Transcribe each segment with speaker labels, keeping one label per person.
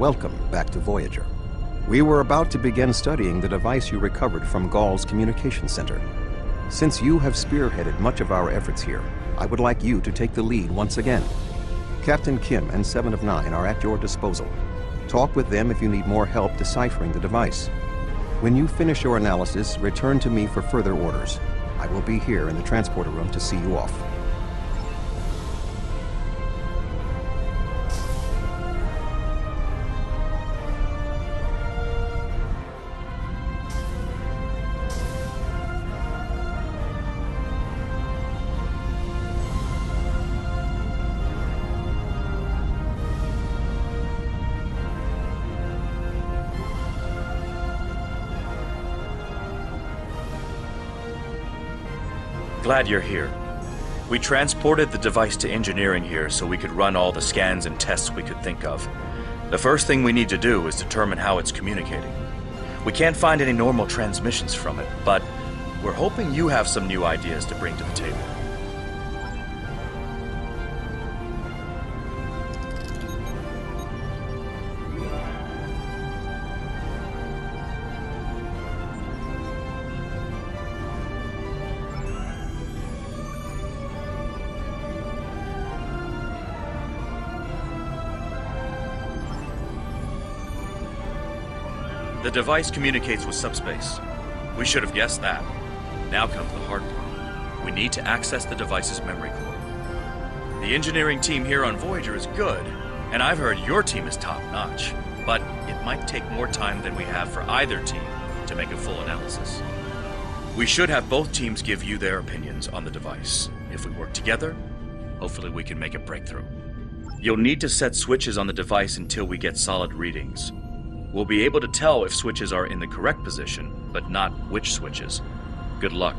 Speaker 1: Welcome back to Voyager. We were about to begin studying the device you recovered from Gall's communication center. Since you have spearheaded much of our efforts here, I would like you to take the lead once again. Captain Kim and 7 of 9 are at your disposal. Talk with them if you need more help deciphering the device. When you finish your analysis, return to me for further orders. I will be here in the transporter room to see you off.
Speaker 2: Glad you're here. We transported the device to engineering here so we could run all the scans and tests we could think of. The first thing we need to do is determine how it's communicating. We can't find any normal transmissions from it, but we're hoping you have some new ideas to bring to the table. The device communicates with subspace. We should have guessed that. Now comes the hard part. We need to access the device's memory core. The engineering team here on Voyager is good, and I've heard your team is top-notch, but it might take more time than we have for either team to make a full analysis. We should have both teams give you their opinions on the device. If we work together, hopefully we can make a breakthrough. You'll need to set switches on the device until we get solid readings. We'll be able to tell if switches are in the correct position, but not which switches. Good luck.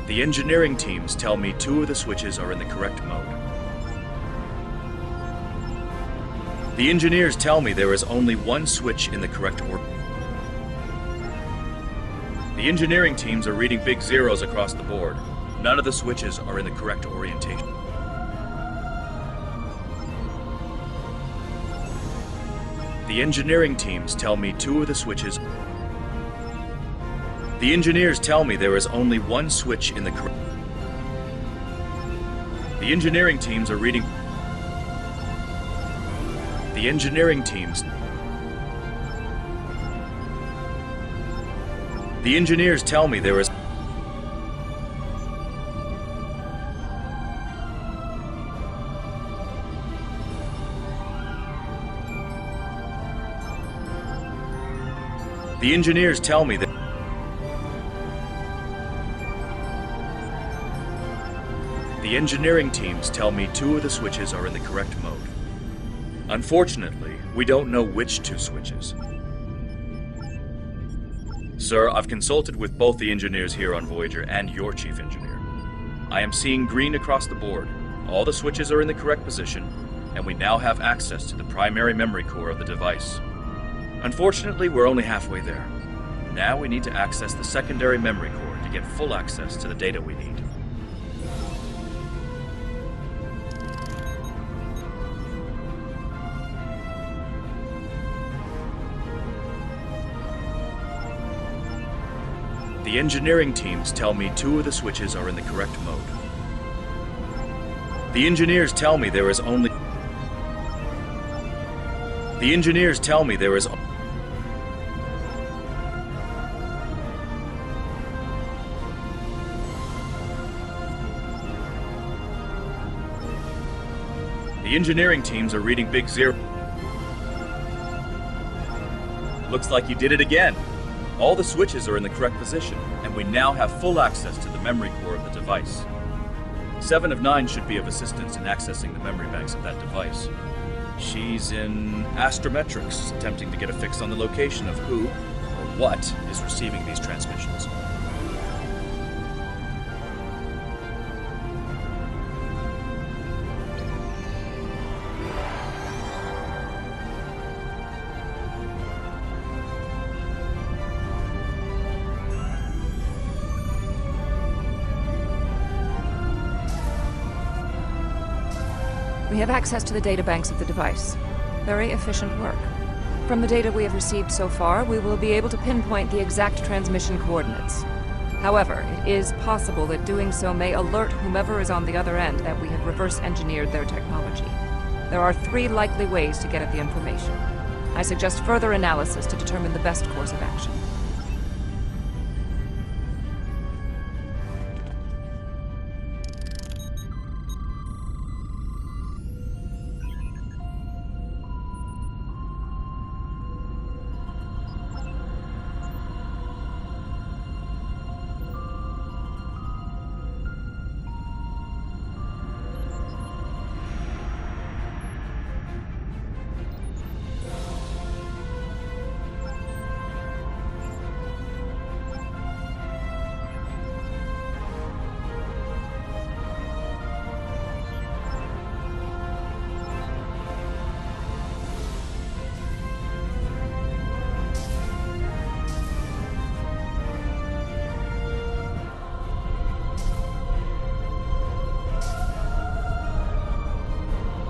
Speaker 2: The engineering teams tell me 2 of the switches are in the correct mode. The engineers tell me there is only 1 switch in the correct order. The engineering teams are reading big zeros across the board. None of the switches are in the correct orientation. The engineering teams tell me 2 of the switches. The engineers tell me there is only 1 switch in the correct. The engineering teams are reading. The engineering teams. The engineers tell me there is. The engineers tell me that. The engineering teams tell me 2 of the switches are in the correct mode. Unfortunately, we don't know which 2 switches. Sir, I've consulted with both the engineers here on Voyager and your chief engineer. I am seeing green across the board. All the switches are in the correct position, and we now have access to the primary memory core of the device. Unfortunately, we're only halfway there. Now we need to access the secondary memory core to get full access to the data we need. The engineering teams tell me 2 of the switches are in the correct mode. The engineers tell me there is only. The engineers tell me there is. The engineering teams are reading big zero. Looks like you did it again. All the switches are in the correct position, and we now have full access to the memory core of the device. 7 of 9 should be of assistance in accessing the memory banks of that device. She's in astrometrics, attempting to get a fix on the location of who, or what, is receiving these transmissions.
Speaker 3: We have access to the databanks of the device. Very efficient work. From the data we have received so far, we will be able to pinpoint the exact transmission coordinates. However, it is possible that doing so may alert whomever is on the other end that we have reverse-engineered their technology. There are 3 likely ways to get at the information. I suggest further analysis to determine the best course of action.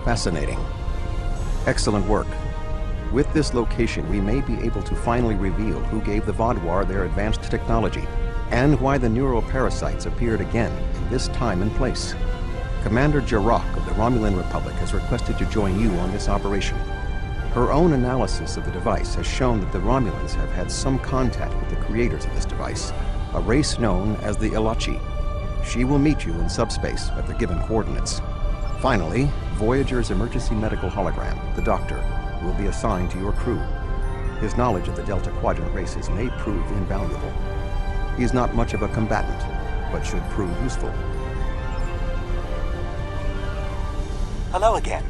Speaker 1: Fascinating. Excellent work. With this location, we may be able to finally reveal who gave the Vaadwaur their advanced technology, and why the neuroparasites appeared again in this time and place. Commander Jarrah of the Romulan Republic has requested to join you on this operation. Her own analysis of the device has shown that the Romulans have had some contact with the creators of this device, a race known as the Ilachi. She will meet you in subspace at the given coordinates. Finally, Voyager's emergency medical hologram, the Doctor, will be assigned to your crew. His knowledge of the Delta Quadrant races may prove invaluable. He's not much of a combatant, but should prove useful.
Speaker 4: Hello again.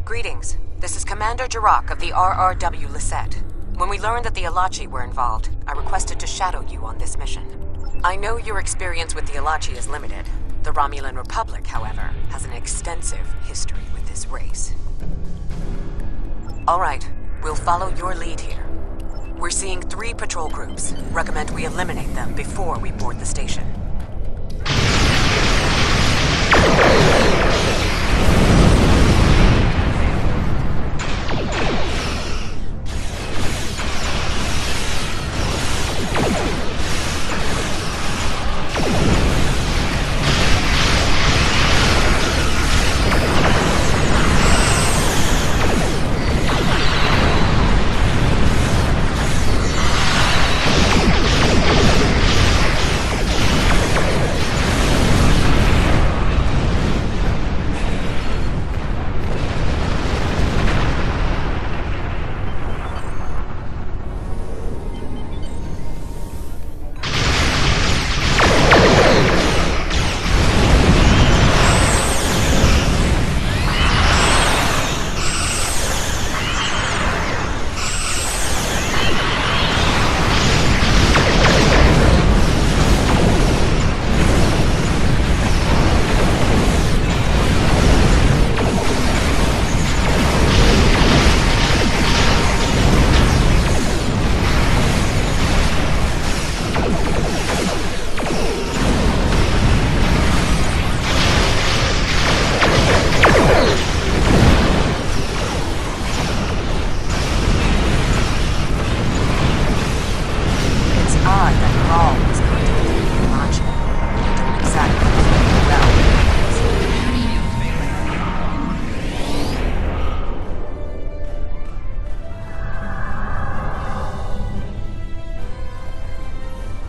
Speaker 5: Greetings. This is Commander Jarrah of the RRW Lisette. When we learned that the Ilachi were involved, I requested to shadow you on this mission. I know your experience with the Ilachi is limited. The Romulan Republic, however, has an extensive history with this race. All right, we'll follow your lead here. We're seeing 3 patrol groups. Recommend we eliminate them before we board the station.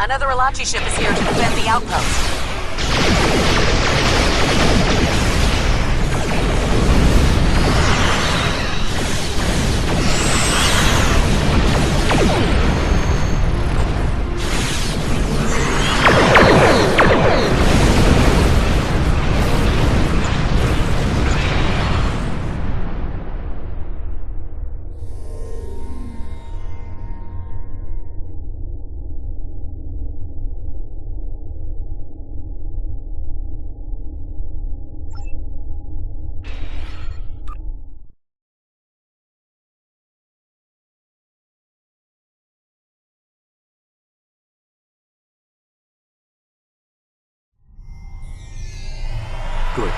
Speaker 5: Another Alachi ship is here to defend the outpost.
Speaker 4: Good.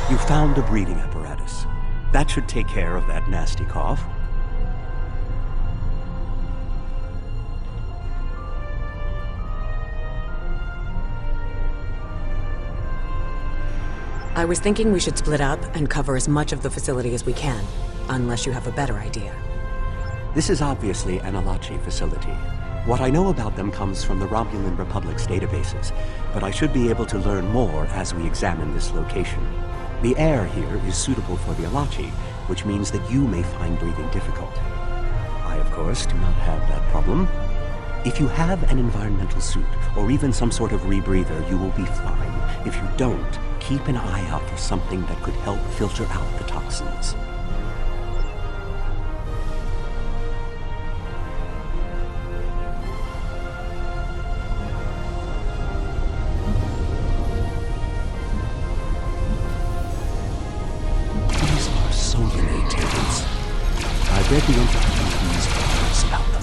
Speaker 4: You found a breathing apparatus. That should take care of that nasty cough.
Speaker 5: I was thinking we should split up and cover as much of the facility as we can, unless you have a better idea.
Speaker 4: This is obviously an Alachi facility. What I know about them comes from the Romulan Republic's databases, but I should be able to learn more as we examine this location. The air here is suitable for the Alachi, which means that you may find breathing difficult. I, of course, do not have that problem. If you have an environmental suit, or even some sort of rebreather, you will be fine. If you don't, keep an eye out for something that could help filter out the toxins. I read the entity of these words about them.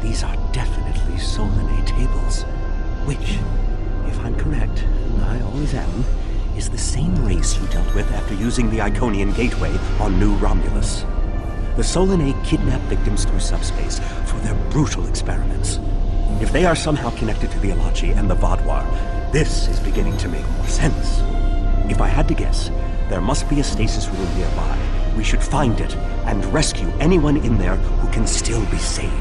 Speaker 4: These are definitely Solanae tables, which, if I'm correct, and I always am, is the same race you dealt with after using the Iconian gateway on New Romulus. The Solanae kidnap victims through subspace for their brutal experiments. If they are somehow connected to the Alachi and the Vaadwaur, this is beginning to make more sense. If I had to guess, there must be a stasis room nearby. We should find it and rescue anyone in there who can still be saved.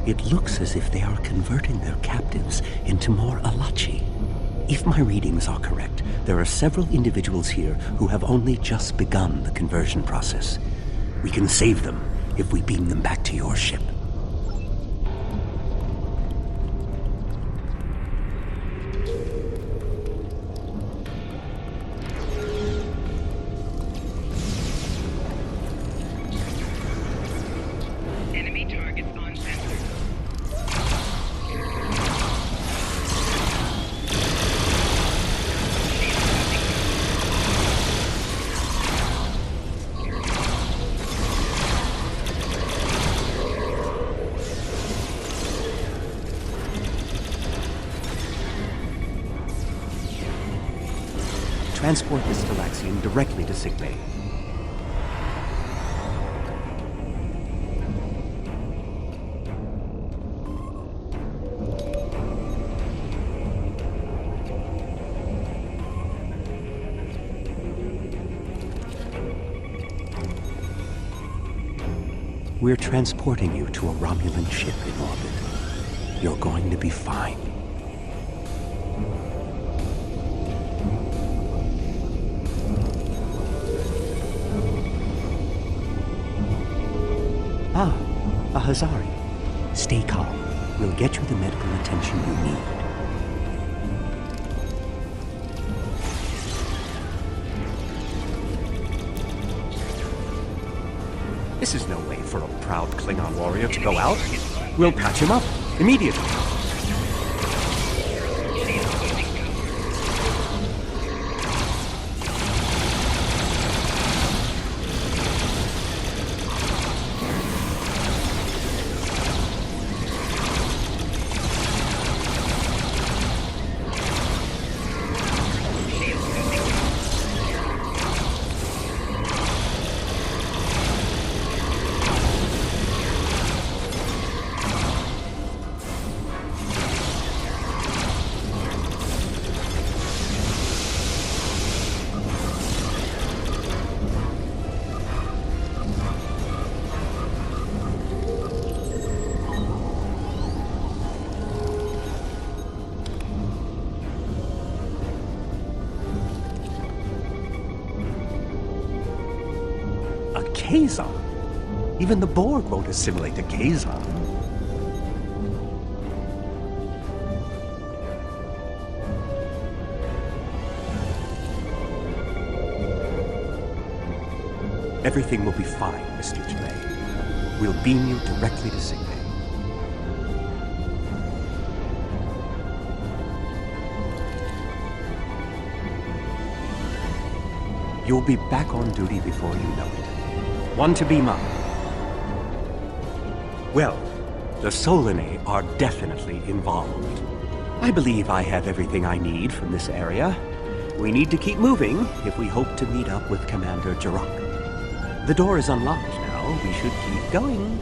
Speaker 4: It looks as if they are converting their captives into more Alachi. If my readings are correct, there are several individuals here who have only just begun the conversion process. We can save them if we beam them back to your ship.
Speaker 6: Enemy targets on sensor.
Speaker 4: Transport this Galaxian directly to sickbay. We're transporting you to a Romulan ship in orbit. You're going to be fine. Ah, a Hazari. Stay calm. We'll get you the medical attention you need. This is no way for a proud Klingon warrior to go out. We'll patch him up immediately. Kazon. Even the Borg won't assimilate to Kazon. Everything will be fine, Mr. Janae. We'll beam you directly to sickbay. You'll be back on duty before you know it. One to beam up. Well, the Solanae are definitely involved. I believe I have everything I need from this area. We need to keep moving if we hope to meet up with Commander Jirac. The door is unlocked now. We should keep going.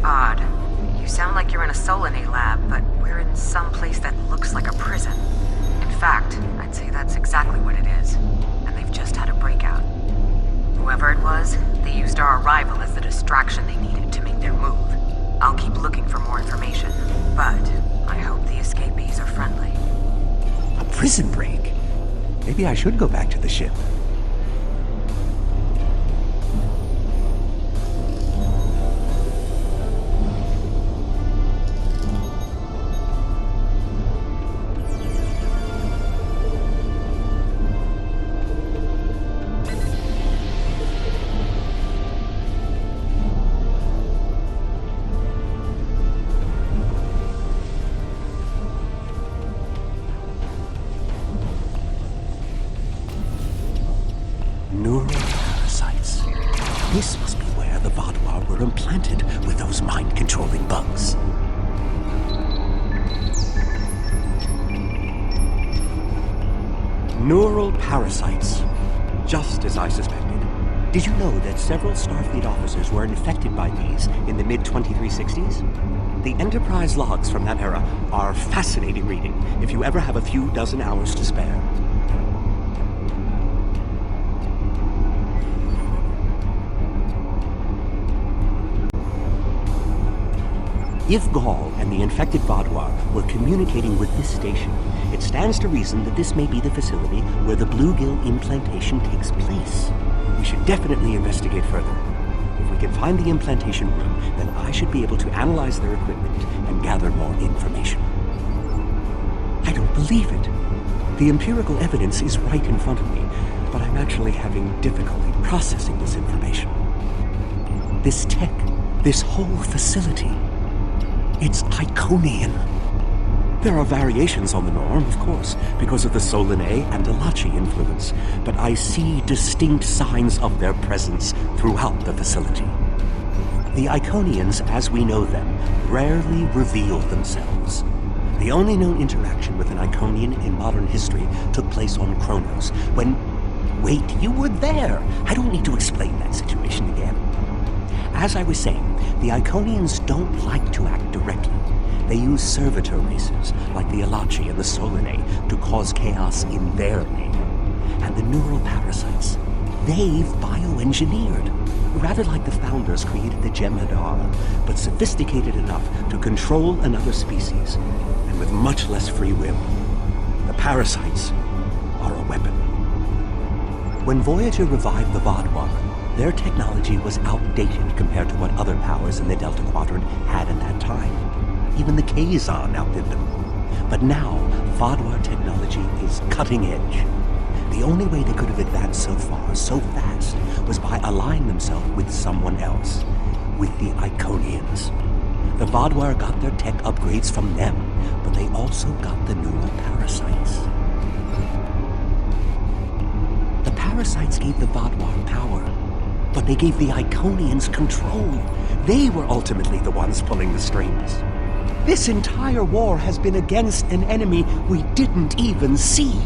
Speaker 5: Odd. You sound like you're in a Solanae lab, but we're in some place that looks like a prison. In fact, I'd say that's exactly what it is. And they've just had a breakout. Whoever it was, they used our arrival as the distraction they needed to make their move. I'll keep looking for more information, but I hope the escapees are friendly.
Speaker 4: A prison break? Maybe I should go back to the ship. Neural parasites. This must be where the Vaadwaur were implanted with those mind-controlling bugs. Neural parasites. Just as I suspected. Did you know that several Starfleet officers were infected by these in the mid-2360s? The Enterprise logs from that era are fascinating reading if you ever have a few dozen hours to spare. If Gaul and the infected Vaadwaur were communicating with this station, it stands to reason that this may be the facility where the bluegill implantation takes place. We should definitely investigate further. If we can find the implantation room, then I should be able to analyze their equipment and gather more information. I don't believe it. The empirical evidence is right in front of me, but I'm actually having difficulty processing this information. This tech, this whole facility, it's Iconian. There are variations on the norm, of course, because of the Solanae and Alachi influence, but I see distinct signs of their presence throughout the facility. The Iconians, as we know them, rarely reveal themselves. The only known interaction with an Iconian in modern history took place on Kronos, when... Wait, you were there! I don't need to explain that situation again. As I was saying, the Iconians don't like to act directly. They use servitor races, like the Alachi and the Solanae, to cause chaos in their name. And the neural parasites, they've bioengineered. Rather like the founders created the Jem'Hadar, but sophisticated enough to control another species, and with much less free will. The parasites are a weapon. When Voyager revived the Vaadwaur, their technology was outdated compared to what other powers in the Delta Quadrant had at that time. Even the Kazon outdid them. But now, Vaadwaur technology is cutting edge. The only way they could have advanced so far, so fast, was by allying themselves with someone else, with the Iconians. The Vaadwaur got their tech upgrades from them, but they also got the neural parasites. The parasites gave the Vaadwaur power, but they gave the Iconians control. They were ultimately the ones pulling the strings. This entire war has been against an enemy we didn't even see.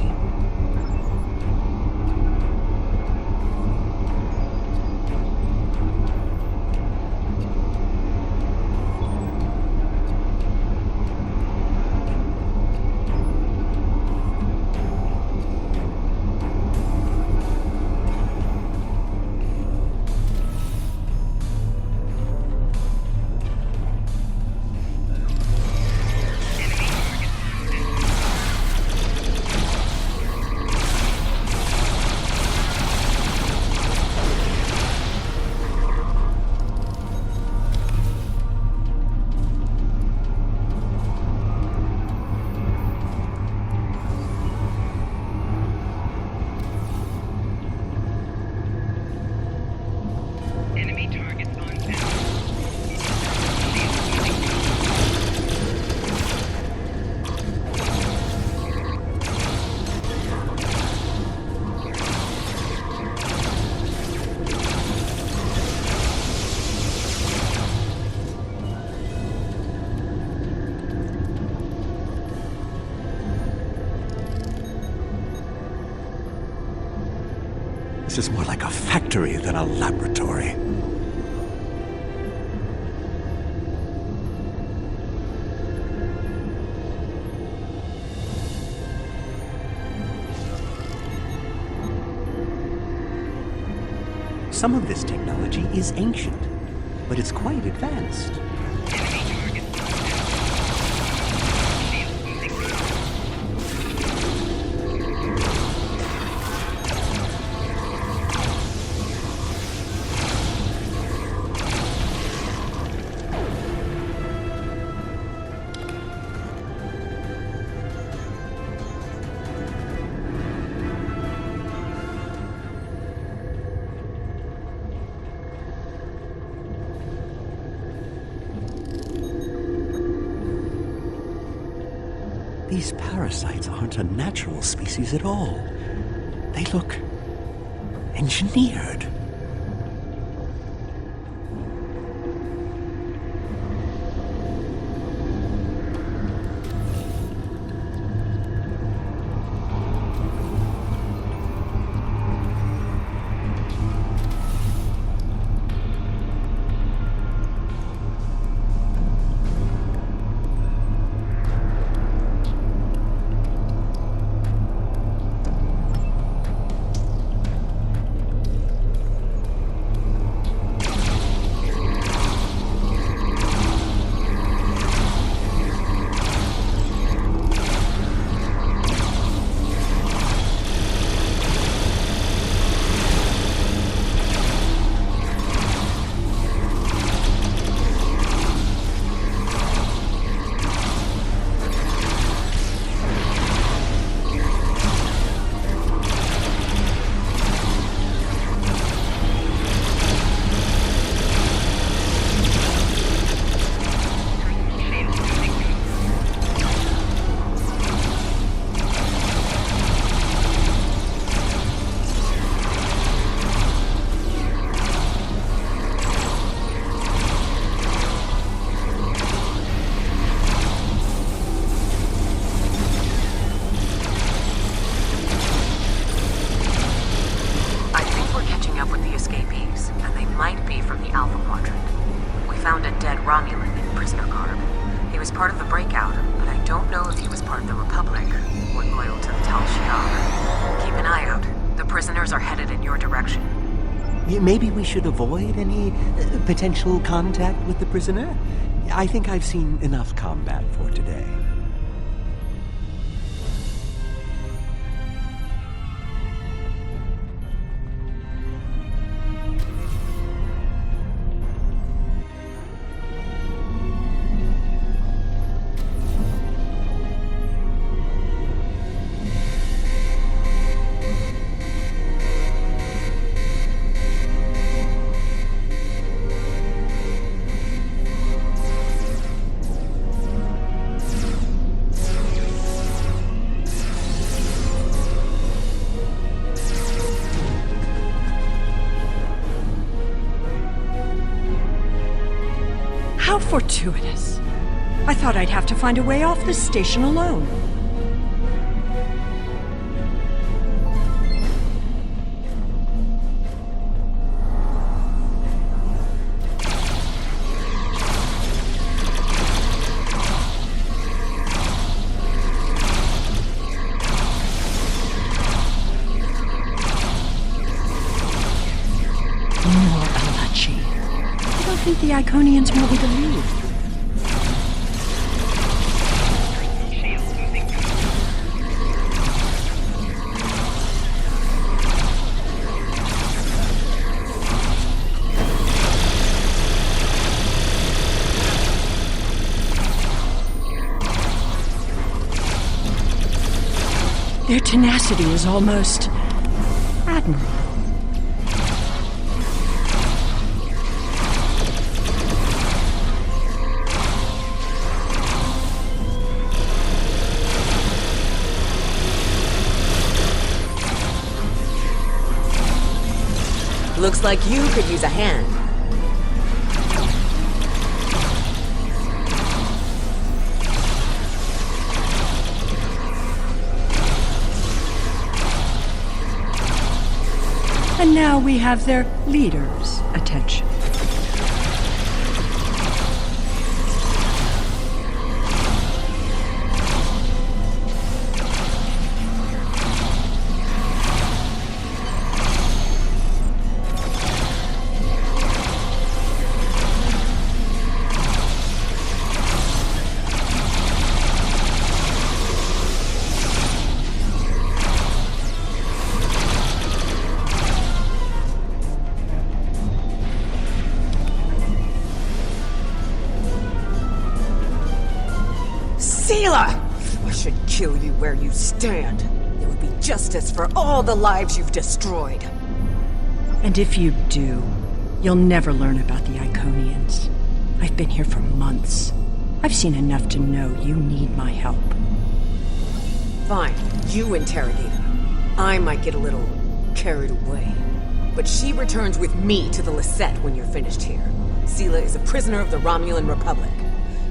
Speaker 6: Enemy targets on center.
Speaker 4: This is more like a factory than a laboratory. Some of this technology is ancient, but it's quite advanced.
Speaker 6: Enemy targets on center. Shield losing power.
Speaker 4: These parasites aren't a natural species at all. They look engineered.
Speaker 5: was part of the breakout, but I don't know if he was part of the Republic or loyal to the Tal Shiar. Keep an eye out. The prisoners are headed in your direction.
Speaker 4: Maybe we should avoid any potential contact with the prisoner? I think I've seen enough combat for today.
Speaker 7: How fortuitous. I thought I'd have to find a way off this station alone. More Alachi. I don't think the Iconians want me to leave.
Speaker 6: Shield losing control.
Speaker 7: Their tenacity is almost admirable.
Speaker 5: Looks like you could use a hand.
Speaker 7: And now we have their leader's attention.
Speaker 5: Seela! I should kill you where you stand. There would be justice for all the lives you've destroyed.
Speaker 7: And if you do, you'll never learn about the Iconians. I've been here for months. I've seen enough to know you need my help.
Speaker 5: Fine, you interrogate her. I might get a little carried away. But she returns with me to the Lisette when you're finished here. Seela is a prisoner of the Romulan Republic.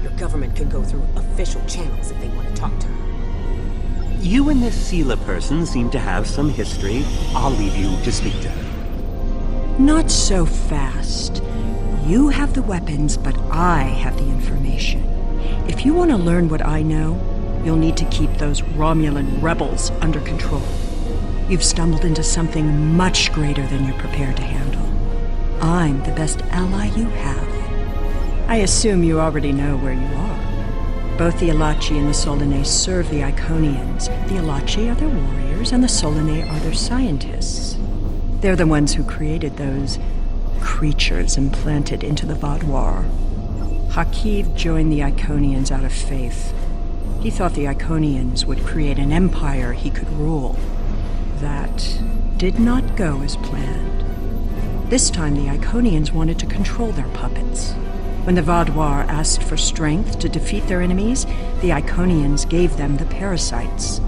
Speaker 5: Your government can go through official channels if they want to talk to her.
Speaker 4: You and this Seela person seem to have some history. I'll leave you to speak to her.
Speaker 7: Not so fast. You have the weapons, but I have the information. If you want to learn what I know, you'll need to keep those Romulan rebels under control. You've stumbled into something much greater than you're prepared to handle. I'm the best ally you have. I assume you already know where you are. Both the Alachi and the Solanae serve the Iconians. The Alachi are their warriors, and the Solanae are their scientists. They're the ones who created those creatures implanted into the Vaadwaur. Hakiv joined the Iconians out of faith. He thought the Iconians would create an empire he could rule. That did not go as planned. This time the Iconians wanted to control their puppets. When the Vaadwaur asked for strength to defeat their enemies, the Iconians gave them the parasites.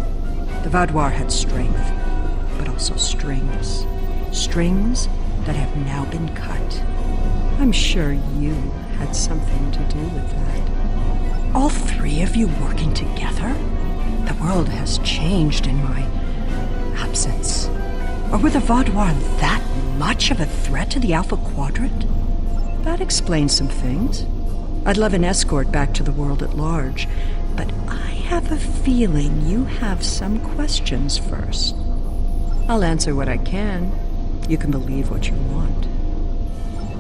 Speaker 7: The Vaadwaur had strength, but also strings. Strings that have now been cut. I'm sure you had something to do with that. All three of you working together? The world has changed in my absence. Or were the Vaadwaur that much of a threat to the Alpha Quadrant? That explains some things. I'd love an escort back to the world at large, but I have a feeling you have some questions first. I'll answer what I can. You can believe what you want.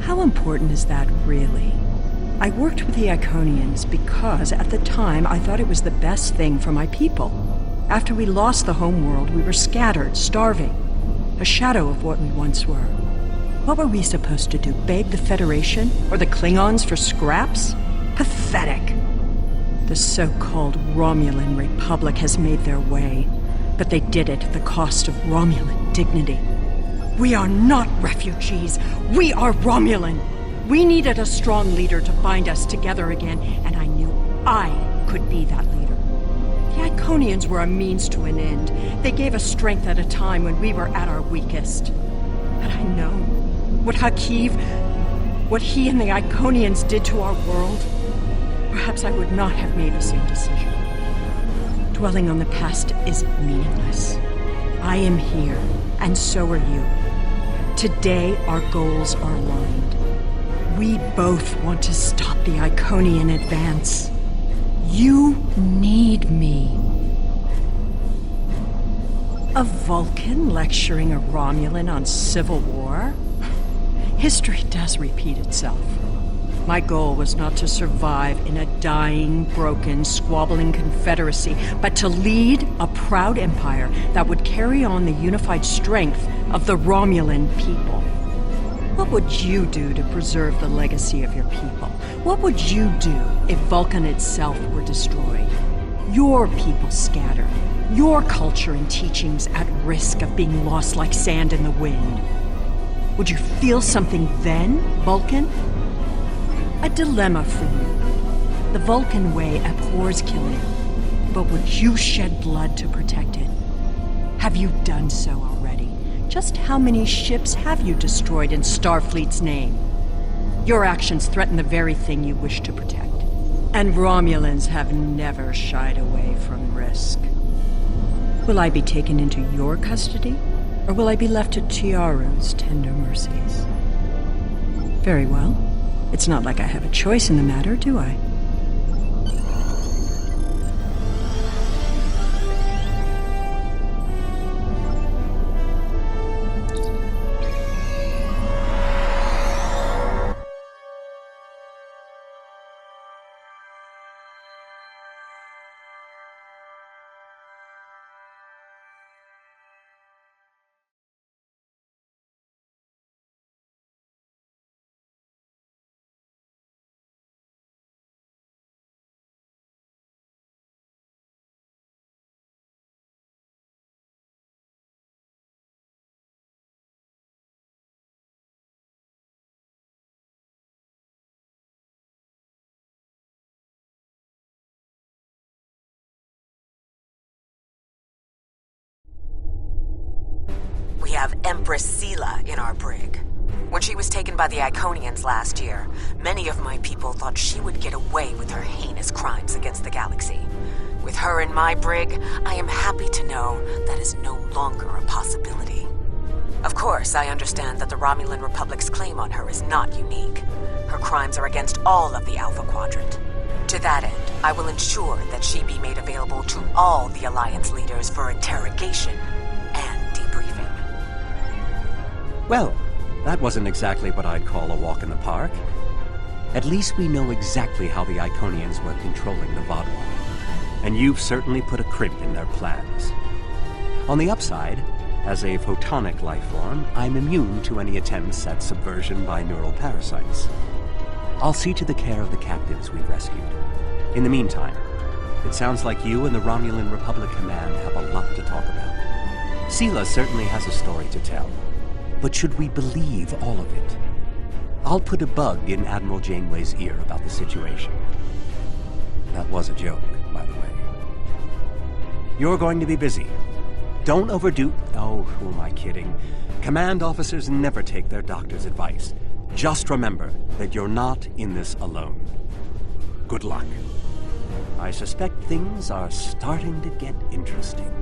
Speaker 7: How important is that, really? I worked with the Iconians because, at the time, I thought it was the best thing for my people. After we lost the homeworld, we were scattered, starving. A shadow of what we once were. What were we supposed to do, beg the Federation or the Klingons for scraps? Pathetic. The so-called Romulan Republic has made their way, but they did it at the cost of Romulan dignity. We are not refugees. We are Romulan. We needed a strong leader to bind us together again, and I knew I could be that leader. The Iconians were a means to an end. They gave us strength at a time when we were at our weakest. Had I known what Hakiv, what he and the Iconians did to our world, perhaps I would not have made the same decision. Dwelling on the past is meaningless. I am here, and so are you. Today, our goals are aligned. We both want to stop the Iconian advance. You need me. A Vulcan lecturing a Romulan on civil war? History does repeat itself. My goal was not to survive in a dying, broken, squabbling confederacy, but to lead a proud empire that would carry on the unified strength of the Romulan people. What would you do to preserve the legacy of your people? What would you do if Vulcan itself were destroyed? Your people scattered, your culture and teachings at risk of being lost like sand in the wind. Would you feel something then, Vulcan? A dilemma for you. The Vulcan way abhors killing, but would you shed blood to protect it? Have you done so already? Just how many ships have you destroyed in Starfleet's name? Your actions threaten the very thing you wish to protect. And Romulans have never shied away from risk. Will I be taken into your custody, or will I be left to Tiaru's tender mercies? Very well. It's not like I have a choice in the matter, do I?
Speaker 5: We have Empress Sela in our brig. When she was taken by the Iconians last year, many of my people thought she would get away with her heinous crimes against the galaxy. With her in my brig, I am happy to know that is no longer a possibility. Of course, I understand that the Romulan Republic's claim on her is not unique. Her crimes are against all of the Alpha Quadrant. To that end, I will ensure that she be made available to all the Alliance leaders for interrogation and debriefing.
Speaker 4: Well, that wasn't exactly what I'd call a walk in the park. At least we know exactly how the Iconians were controlling the Vadwa. And you've certainly put a crimp in their plans. On the upside, as a photonic life form, I'm immune to any attempts at subversion by neural parasites. I'll see to the care of the captives we've rescued. In the meantime, it sounds like you and the Romulan Republic Command have a lot to talk about. Sela certainly has a story to tell. But should we believe all of it? I'll put a bug in Admiral Janeway's ear about the situation. That was a joke, by the way. You're going to be busy. Don't overdo... Oh, who am I kidding? Command officers never take their doctor's advice. Just remember that you're not in this alone. Good luck. I suspect things are starting to get interesting.